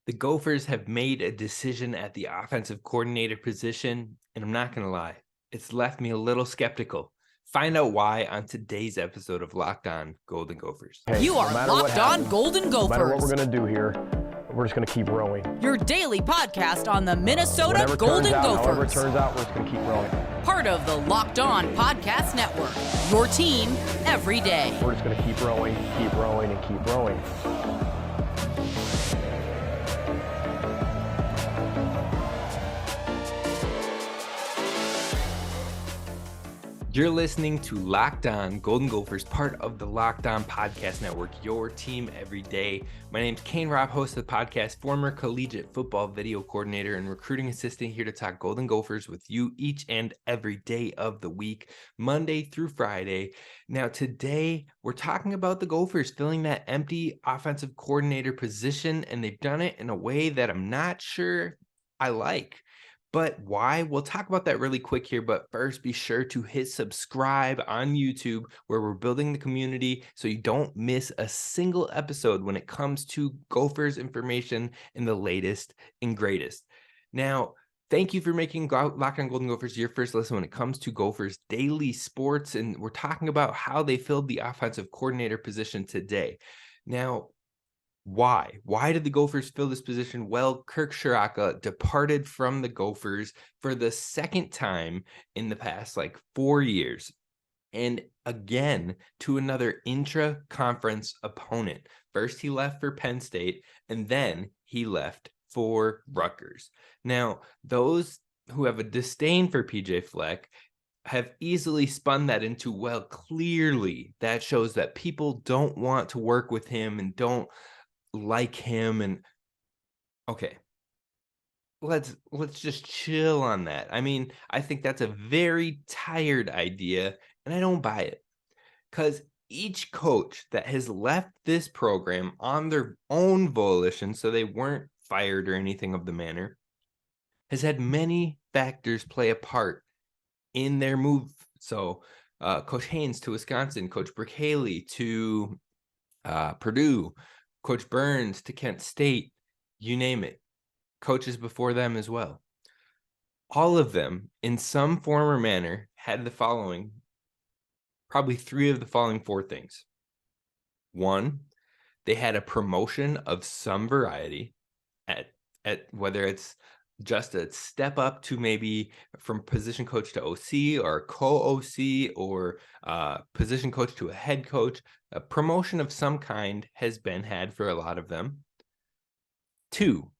The Gophers have made a decision at the offensive coordinator position, and I'm not going to lie, it's left me a little skeptical. Find out why on today's episode of Locked On Golden Gophers. Hey, You are Locked On Golden Gophers. No matter what we're going to do here, we're just going to keep rowing. Your daily podcast on the Minnesota Golden Gophers. However it turns out, we're just going to keep rowing. Part of the Locked On Podcast Network. Your team every day. We're just going to keep rowing, and keep rowing. You're listening to Locked On Golden Gophers, part of the Locked On Podcast Network, your team every day. My name's Kane Rob, host of the podcast, former collegiate football video coordinator and recruiting assistant, here to talk Golden Gophers with you each and every day of the week, Monday through Friday. Now, today, we're talking about the Gophers filling that empty offensive coordinator position, and they've done it in a way that I'm not sure I like. But why? We'll talk about that really quick here. But first, be sure to hit subscribe on YouTube, where we're building the community so you don't miss a single episode when it comes to Gophers information and the latest and greatest. Now, thank you for making Locked On Golden Gophers your first listen when it comes to Gophers daily sports. And we're talking about how they filled the offensive coordinator position today. Now, why? Why did the Gophers fill this position? Well, Kirk Ciarrocca departed from the Gophers for the second time in the past 4 years. And again, to another intra-conference opponent. First, he left for Penn State, and then he left for Rutgers. Now, those who have a disdain for PJ Fleck have easily spun that into, well, clearly that shows that people don't want to work with him and don't like him. And okay, let's just chill on that. I mean, I think that's a very tired idea, and I don't buy it, because each coach that has left this program on their own volition, so they weren't fired or anything of the manner, has had many factors play a part in their move. So Coach Haynes to Wisconsin, Coach Brick Haley to Purdue, Coach Burns to Kent State, you name it. Coaches before them as well. All of them, in some form or manner, had the following, probably three of the following four things. One, they had a promotion of some variety at whether it's just a step up to maybe from position coach to OC or co-OC or position coach to a head coach. A promotion of some kind has been had for a lot of them. Two,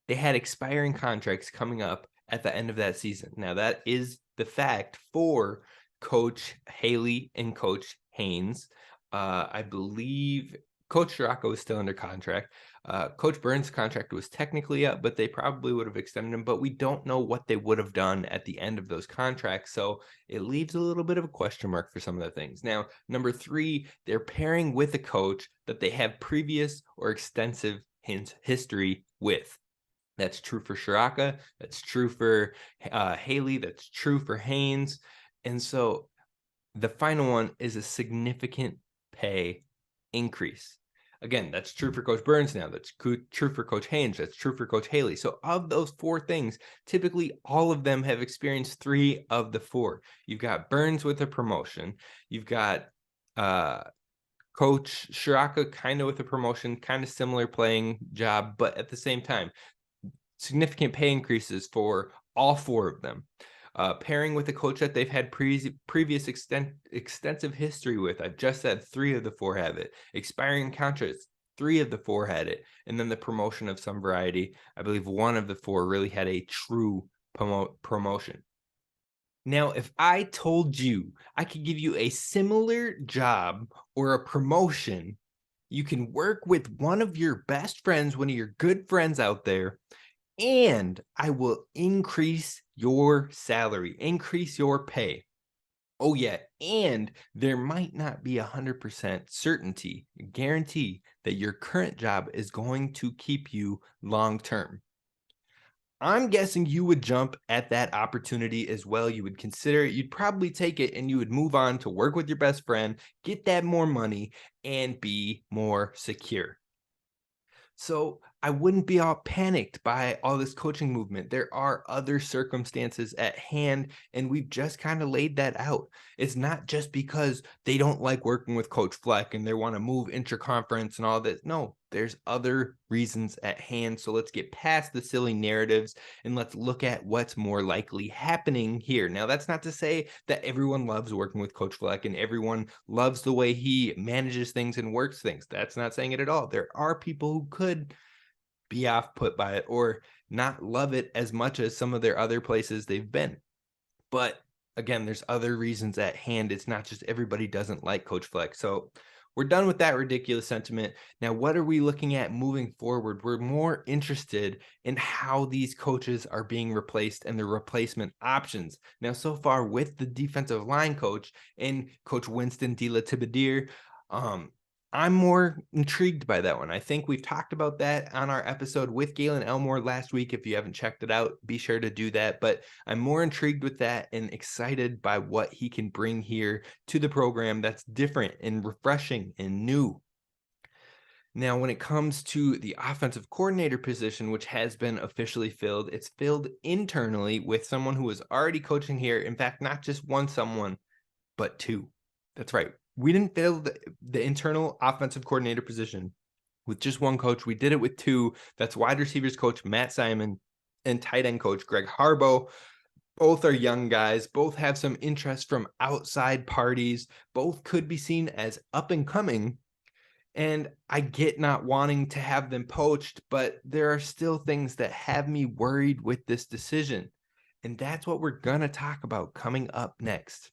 they had expiring contracts coming up at the end of that season. Now, that is the fact for Coach Haley and Coach Haynes. I believe Coach Ciarrocca was still under contract. Coach Burns' contract was technically up, but they probably would have extended him. But we don't know what they would have done at the end of those contracts. So it leaves a little bit of a question mark for some of the things. Now, number three, they're pairing with a coach that they have previous or extensive history with. That's true for Ciarrocca. That's true for Haley. That's true for Haynes. And so the final one is a significant pay increase. Again, that's true for Coach Burns now. That's true for Coach Haynes. That's true for Coach Haley. So of those four things, typically all of them have experienced three of the four. You've got Burns with a promotion. You've got Coach Ciarrocca kind of with a promotion, kind of similar playing job, but at the same time, significant pay increases for all four of them. Pairing with a coach that they've had previous extensive history with. I've just said three of the four have it. Expiring contracts, three of the four had it. And then the promotion of some variety. I believe one of the four really had a true promotion. Now, if I told you I could give you a similar job or a promotion, you can work with one of your best friends, one of your good friends out there, and I will increase your salary, increase your pay. Oh yeah, and there might not be 100% certainty, guarantee that your current job is going to keep you long term. I'm guessing you would jump at that opportunity as well. You would consider it. You'd probably take it, and you would move on to work with your best friend, get that more money, and be more secure. So I wouldn't be all panicked by all this coaching movement. There are other circumstances at hand, and we've just kind of laid that out. It's not just because they don't like working with Coach Fleck and they want to move intra-conference and all this. No, there's other reasons at hand. So let's get past the silly narratives and let's look at what's more likely happening here. Now, that's not to say that everyone loves working with Coach Fleck and everyone loves the way he manages things and works things. That's not saying it at all. There are people who could be off put by it or not love it as much as some of their other places they've been. But again, there's other reasons at hand. It's not just everybody doesn't like Coach Fleck. So we're done with that ridiculous sentiment. Now, what are we looking at moving forward? We're more interested in how these coaches are being replaced and the replacement options. Now, so far with the defensive line coach and Coach Winston De La Tibadier, I'm more intrigued by that one. I think we've talked about that on our episode with Galen Elmore last week. If you haven't checked it out, be sure to do that. But I'm more intrigued with that and excited by what he can bring here to the program that's different and refreshing and new. Now, when it comes to the offensive coordinator position, which has been officially filled, it's filled internally with someone who was already coaching here. In fact, not just one someone, but two. That's right. We didn't fill the internal offensive coordinator position with just one coach. We did it with two. That's wide receivers coach Matt Simon and tight end coach Greg Harbaugh. Both are young guys. Both have some interest from outside parties. Both could be seen as up and coming. And I get not wanting to have them poached, but there are still things that have me worried with this decision. And that's what we're going to talk about coming up next.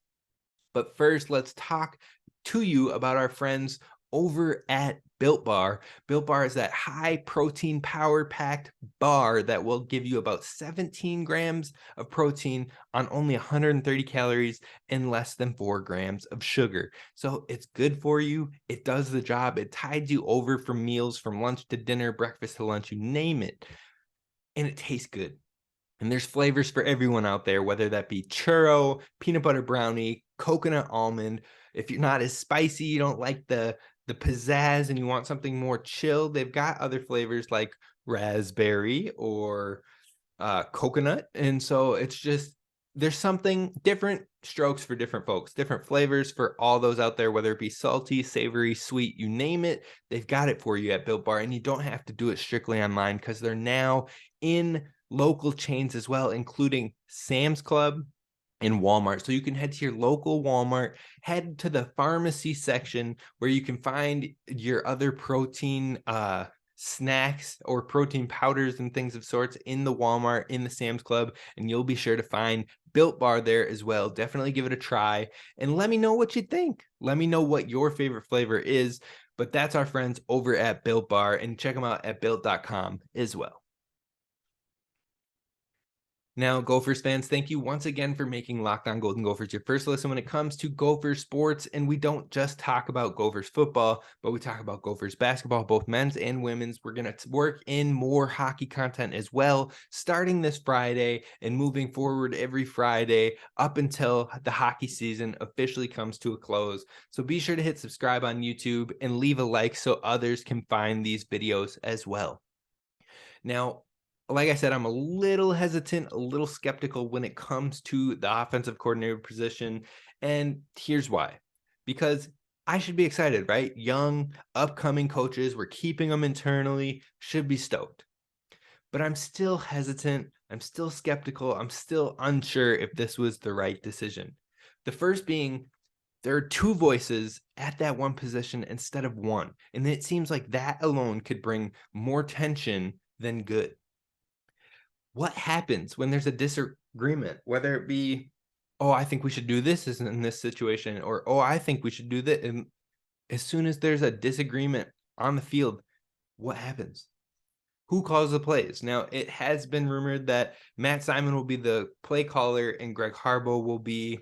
But first, let's talk to you about our friends over at Built Bar. Built Bar is that high protein power packed bar that will give you about 17 grams of protein on only 130 calories and less than 4 grams of sugar. So it's good for you. It does the job. It tides you over from meals, from lunch to dinner, breakfast to lunch, you name it. And it tastes good. And there's flavors for everyone out there, whether that be churro, peanut butter brownie, coconut almond. If you're not as spicy, you don't like the pizzazz and you want something more chill, they've got other flavors like raspberry or coconut. And so it's just, there's something different strokes for different folks, different flavors for all those out there, whether it be salty, savory, sweet, you name it, they've got it for you at Built Bar. And you don't have to do it strictly online because they're now in local chains as well, including Sam's Club and Walmart. So you can head to your local Walmart, head to the pharmacy section where you can find your other protein snacks or protein powders and things of sorts in the Walmart, in the Sam's Club, and you'll be sure to find Built Bar there as well. Definitely give it a try and let me know what you think. Let me know what your favorite flavor is, but that's our friends over at Built Bar, and check them out at built.com as well. Now, Gophers fans, thank you once again for making Locked On Golden Gophers your first listen when it comes to Gophers sports. And we don't just talk about Gophers football, but we talk about Gophers basketball, both men's and women's. We're going to work in more hockey content as well, starting this Friday and moving forward every Friday up until the hockey season officially comes to a close. So be sure to hit subscribe on YouTube and leave a like so others can find these videos as well. Now, like I said, I'm a little hesitant, a little skeptical when it comes to the offensive coordinator position. And here's why. Because I should be excited, right? Young, upcoming coaches, we're keeping them internally, should be stoked. But I'm still hesitant. I'm still skeptical. I'm still unsure if this was the right decision. The first being, there are two voices at that one position instead of one. And it seems like that alone could bring more tension than good. What happens when there's a disagreement, whether it be, oh, I think we should do this in this situation, or, oh, I think we should do that. And as soon as there's a disagreement on the field, what happens? Who calls the plays? Now, it has been rumored that Matt Simon will be the play caller and Greg Harbaugh will be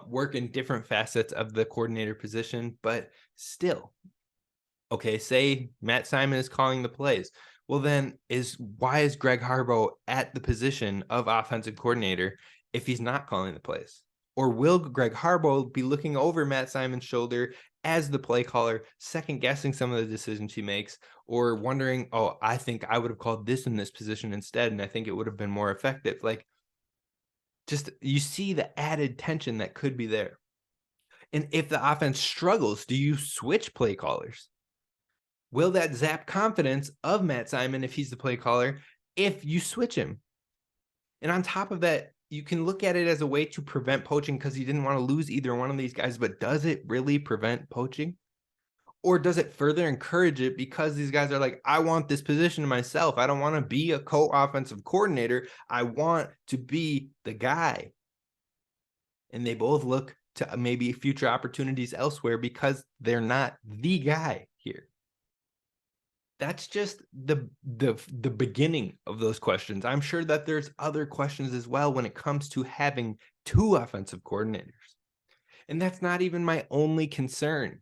working different facets of the coordinator position, but still, okay, say Matt Simon is calling the plays. Well, then why is Greg Harbaugh at the position of offensive coordinator if he's not calling the plays? Or will Greg Harbaugh be looking over Matt Simon's shoulder as the play caller, second guessing some of the decisions he makes, or wondering, oh, I think I would have called this in this position instead, and I think it would have been more effective. Like, just you see the added tension that could be there. And if the offense struggles, do you switch play callers? Will that zap confidence of Matt Simon if he's the play caller if you switch him? And on top of that, you can look at it as a way to prevent poaching because you didn't want to lose either one of these guys, but does it really prevent poaching? Or does it further encourage it because these guys are like, I want this position myself. I don't want to be a co-offensive coordinator. I want to be the guy. And they both look to maybe future opportunities elsewhere because they're not the guy here. That's just the beginning of those questions. I'm sure that there's other questions as well when it comes to having two offensive coordinators. And that's not even my only concern,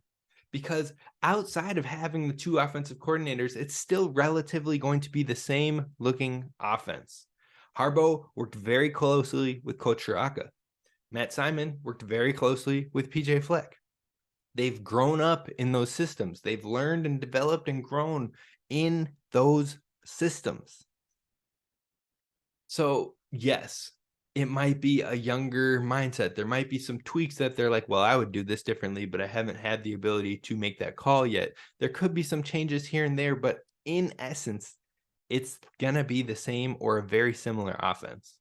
because outside of having the two offensive coordinators, it's still relatively going to be the same looking offense. Harbaugh worked very closely with Coach Shiraka. Matt Simon worked very closely with PJ Fleck. They've grown up in those systems. They've learned and developed and grown in those systems. So yes, it might be a younger mindset. There might be some tweaks that they're like, well, I would do this differently, but I haven't had the ability to make that call yet. There could be some changes here and there, but in essence, it's going to be the same or a very similar offense.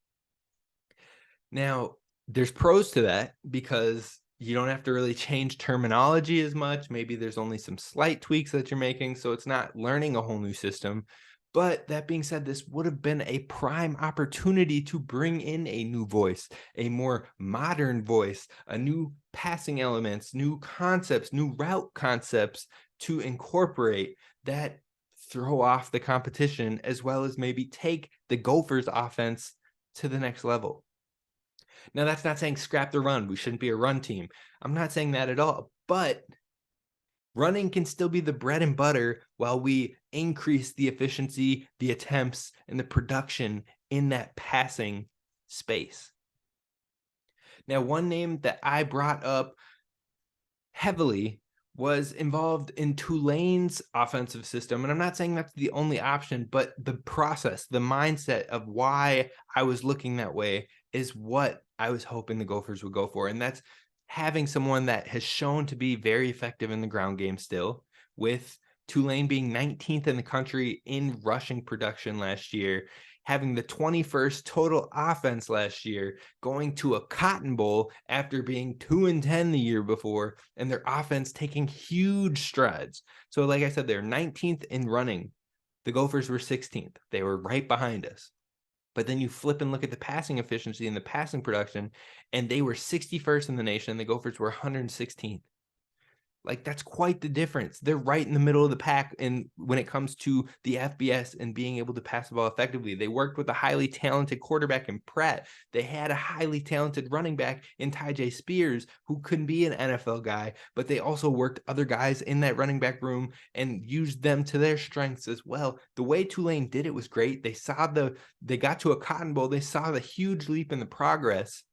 Now, there's pros to that because you don't have to really change terminology as much. Maybe there's only some slight tweaks that you're making, so it's not learning a whole new system. But that being said, this would have been a prime opportunity to bring in a new voice, a more modern voice, a new passing elements, new concepts, new route concepts to incorporate that throw off the competition, as well as maybe take the Gophers offense to the next level. Now, that's not saying scrap the run. We shouldn't be a run team. I'm not saying that at all, but running can still be the bread and butter while we increase the efficiency, the attempts, and the production in that passing space. Now, one name that I brought up heavily was involved in Tulane's offensive system. And I'm not saying that's the only option, but the process, the mindset of why I was looking that way is what I was hoping the Gophers would go for. And that's having someone that has shown to be very effective in the ground game still, with Tulane being 19th in the country in rushing production last year, having the 21st total offense last year, going to a Cotton Bowl after being 2-10 the year before, and their offense taking huge strides. So like I said, they're 19th in running. The Gophers were 16th. They were right behind us. But then you flip and look at the passing efficiency and the passing production, and they were 61st in the nation. The Gophers were 116th. Like, that's quite the difference. They're right in the middle of the pack. And when it comes to the FBS and being able to pass the ball effectively, they worked with a highly talented quarterback in Pratt. They had a highly talented running back in Ty Spears, who couldn't be an NFL guy, but they also worked other guys in that running back room and used them to their strengths as well. The way Tulane did it was great. They got to a Cotton Bowl. They saw the huge leap in the progress.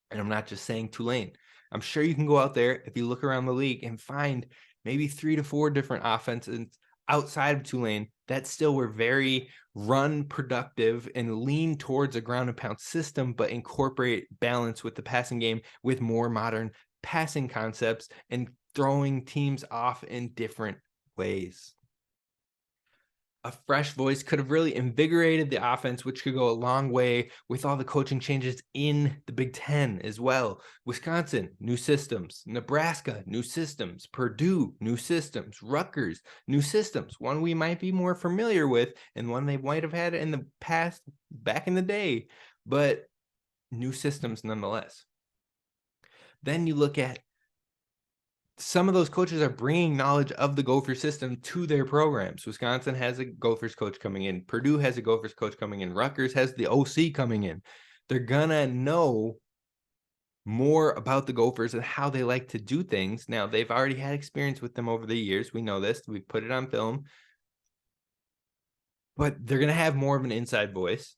And I'm not just saying Tulane. I'm sure you can go out there if you look around the league and find maybe 3 to 4 different offenses outside of Tulane that still were very run productive and lean towards a ground and pound system, but incorporate balance with the passing game with more modern passing concepts and throwing teams off in different ways. A fresh voice could have really invigorated the offense, which could go a long way with all the coaching changes in the Big Ten as well. Wisconsin, new systems. Nebraska, new systems. Purdue, new systems. Rutgers, new systems. One we might be more familiar with and one they might have had in the past, back in the day, but new systems nonetheless. Then you look at some of those coaches are bringing knowledge of the Gopher system to their programs. Wisconsin has a Gophers coach coming in. Purdue has a Gophers coach coming in. Rutgers has the OC coming in. They're going to know more about the Gophers and how they like to do things. Now, they've already had experience with them over the years. We know this. We've put it on film. But they're going to have more of an inside voice.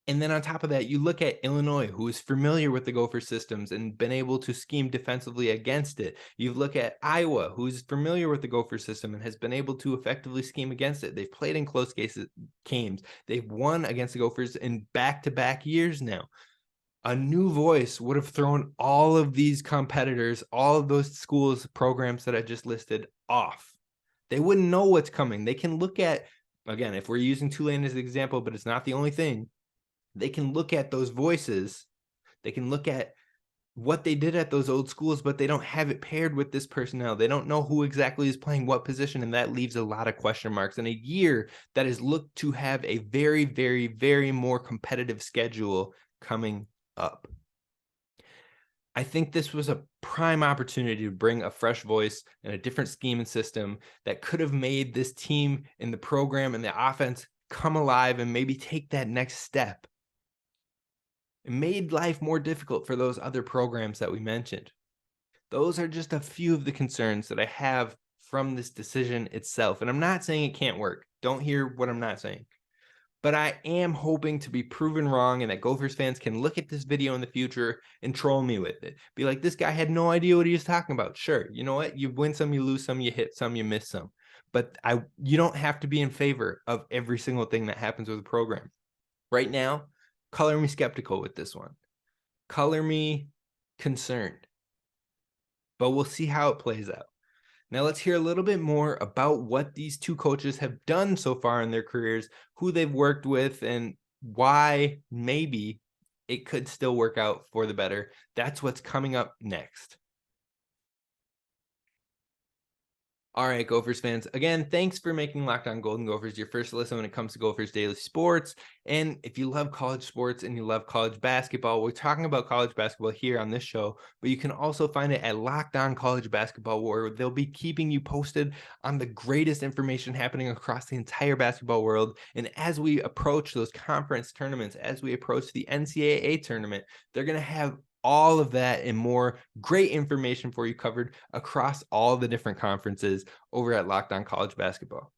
And then on top of that, you look at Illinois, who is familiar with the Gopher systems and been able to scheme defensively against it. You look at Iowa, who's familiar with the Gopher system and has been able to effectively scheme against it. They've played in close games. They've won against the Gophers in back-to-back years now. A new voice would have thrown all of these competitors, all of those schools, programs that I just listed off. They wouldn't know what's coming. They can look at, again, if we're using Tulane as an example, but it's not the only thing, they can look at those voices. They can look at what they did at those old schools, but they don't have it paired with this personnel. They don't know who exactly is playing what position, and that leaves a lot of question marks in a year that is looked to have a very, very, very more competitive schedule coming up. I think this was a prime opportunity to bring a fresh voice and a different scheme and system that could have made this team and the program and the offense come alive and maybe take that next step. It made life more difficult for those other programs that we mentioned. Those are just a few of the concerns that I have from this decision itself. And I'm not saying it can't work. Don't hear what I'm not saying. But I am hoping to be proven wrong and that Gophers fans can look at this video in the future and troll me with it. Be like, this guy had no idea what he was talking about. Sure, you know what? You win some, you lose some, you hit some, you miss some. But you don't have to be in favor of every single thing that happens with the program. Right now, color me skeptical with this one. Color me concerned. But we'll see how it plays out. Now let's hear a little bit more about what these two coaches have done so far in their careers, who they've worked with, and why maybe it could still work out for the better. That's what's coming up next. All right, Gophers fans. Again, thanks for making Locked On Golden Gophers your first listen when it comes to Gophers Daily Sports. And if you love college sports and you love college basketball, we're talking about college basketball here on this show, but you can also find it at Locked On College Basketball, where they'll be keeping you posted on the greatest information happening across the entire basketball world. And as we approach those conference tournaments, as we approach the NCAA tournament, they're going to have all of that and more great information for you covered across all the different conferences over at Locked On College Basketball.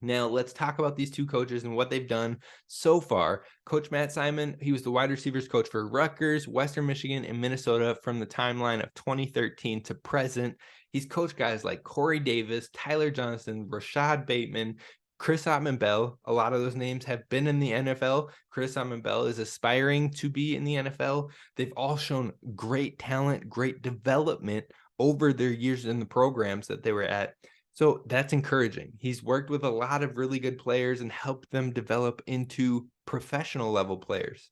Now, let's talk about these two coaches and what they've done so far. Coach Matt Simon, he was the wide receivers coach for Rutgers, Western Michigan, and Minnesota from the timeline of 2013 to present. He's coached guys like Corey Davis, Tyler Johnson, Rashad Bateman, Chris Ottman-Bell. A lot of those names have been in the NFL. Chris Ottman-Bell is aspiring to be in the NFL. They've all shown great talent, great development over their years in the programs that they were at. So that's encouraging. He's worked with a lot of really good players and helped them develop into professional level players.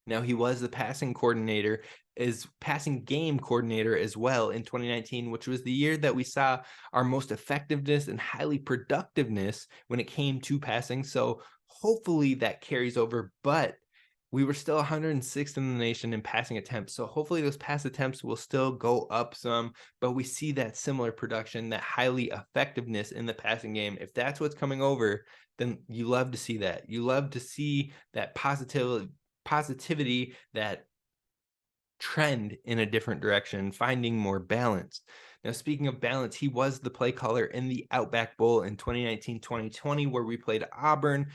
Now, he was the passing game coordinator as well in 2019, which was the year that we saw our most effectiveness and highly productiveness when it came to passing. So hopefully that carries over, but we were still 106th in the nation in passing attempts. So hopefully those pass attempts will still go up some, but we see that similar production, that highly effectiveness in the passing game. If that's what's coming over, then you love to see that. You love to see that positivity, that trend in a different direction, finding more balance. Now, speaking of balance, he was the play caller in the Outback Bowl in 2019-2020, where we played Auburn,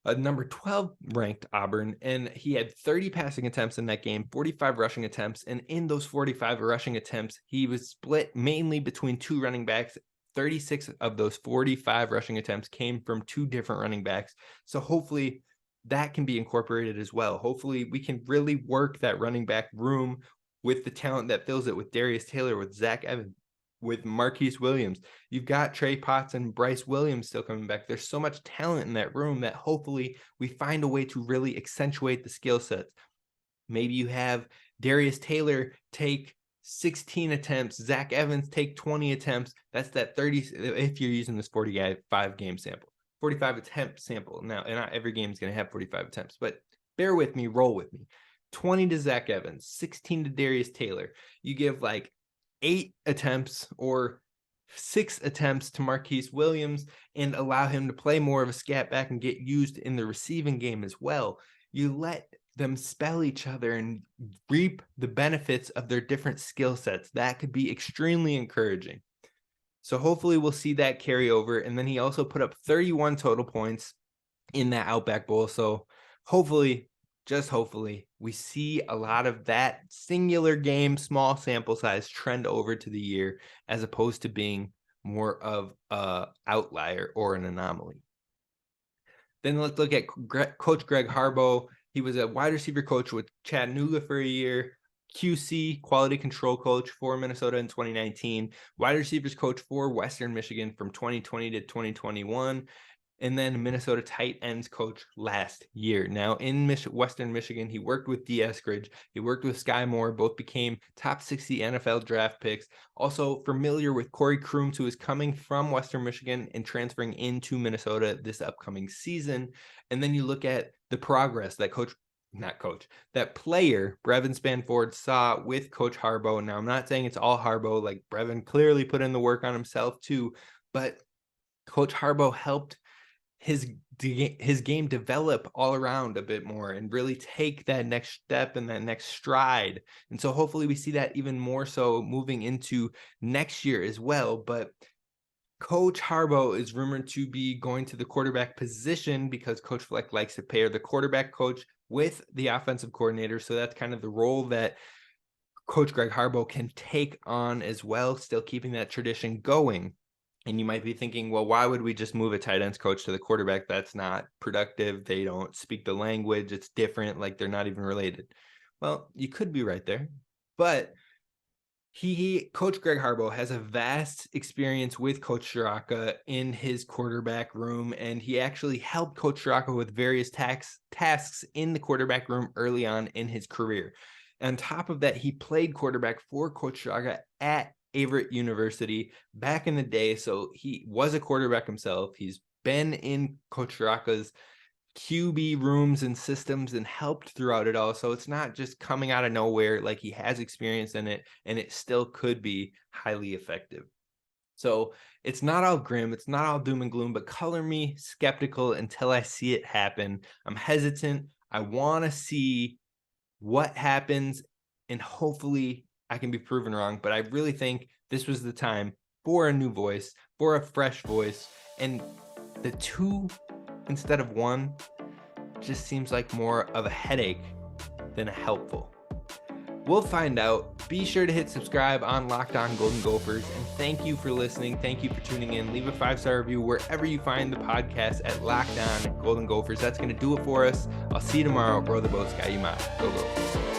a number 12 ranked Auburn, and he had 30 passing attempts in that game, 45 rushing attempts, and in those 45 rushing attempts, he was split mainly between two running backs. 36 of those 45 rushing attempts came from two different running backs. So hopefully that can be incorporated as well. Hopefully we can really work that running back room with the talent that fills it, with Darius Taylor, with Zach Evans, with Marquise Williams. You've got Trey Potts and Bryce Williams still coming back. There's so much talent in that room that hopefully we find a way to really accentuate the skill sets. Maybe you have Darius Taylor take 16 attempts, Zach Evans take 20 attempts. That's that 30, if you're using this 45 game sample. 45 attempt sample. Now, and not every game is going to have 45 attempts, but bear with me, roll with me. 20 to Zach Evans, 16 to Darius Taylor. You give like 8 attempts or 6 attempts to Marquise Williams and allow him to play more of a scat back and get used in the receiving game as well. You let them spell each other and reap the benefits of their different skill sets. That could be extremely encouraging. So hopefully we'll see that carry over. And then he also put up 31 total points in that Outback Bowl. So hopefully just hopefully, we see a lot of that singular game, small sample size trend over to the year, as opposed to being more of a outlier or an anomaly. Then let's look at Coach Greg Harbaugh. He was a wide receiver coach with Chattanooga for a year, QC, quality control coach for Minnesota in 2019, wide receivers coach for Western Michigan from 2020 to 2021, and then Minnesota tight ends coach last year. Now in Western Michigan, he worked with D. Eskridge. He worked with Sky Moore. Both became top 60 NFL draft picks. Also familiar with Corey Crooms, who is coming from Western Michigan and transferring into Minnesota this upcoming season. And then you look at the progress that that player, Brevin Spanford, saw with Coach Harbaugh. Now, I'm not saying it's all Harbaugh. Like, Brevin clearly put in the work on himself too, but Coach Harbaugh helped his game develop all around a bit more and really take that next step and that next stride. And so hopefully we see that even more so moving into next year as well. But Coach Harbaugh is rumored to be going to the quarterback position because Coach Fleck likes to pair the quarterback coach with the offensive coordinator. So that's kind of the role that Coach Greg Harbaugh can take on as well, still keeping that tradition going. And you might be thinking, well, why would we just move a tight ends coach to the quarterback? That's not productive. They don't speak the language. It's different. Like, they're not even related. Well, you could be right there. But Coach Greg Harbaugh has a vast experience with Coach Shiraka in his quarterback room. And he actually helped Coach Shiraka with various tasks in the quarterback room early on in his career. On top of that, he played quarterback for Coach Shiraka at Averett University back in the day. So he was a quarterback himself. He's been in Coach Shiraka's QB rooms and systems and helped throughout it all. So it's not just coming out of nowhere. Like, he has experience in it, and it still could be highly effective. So it's not all grim. It's not all doom and gloom, but color me skeptical until I see it happen. I'm hesitant. I want to see what happens, and hopefully I can be proven wrong, but I really think this was the time for a new voice, for a fresh voice, and the two instead of one just seems like more of a headache than a helpful. We'll find out. Be sure to hit subscribe on Locked On Golden Gophers, and thank you for listening. Thank you for tuning in. Leave a 5-star review wherever you find the podcast at Locked On Golden Gophers. That's going to do it for us. I'll see you tomorrow. Row the boat, Sky. You might. Go Gophers.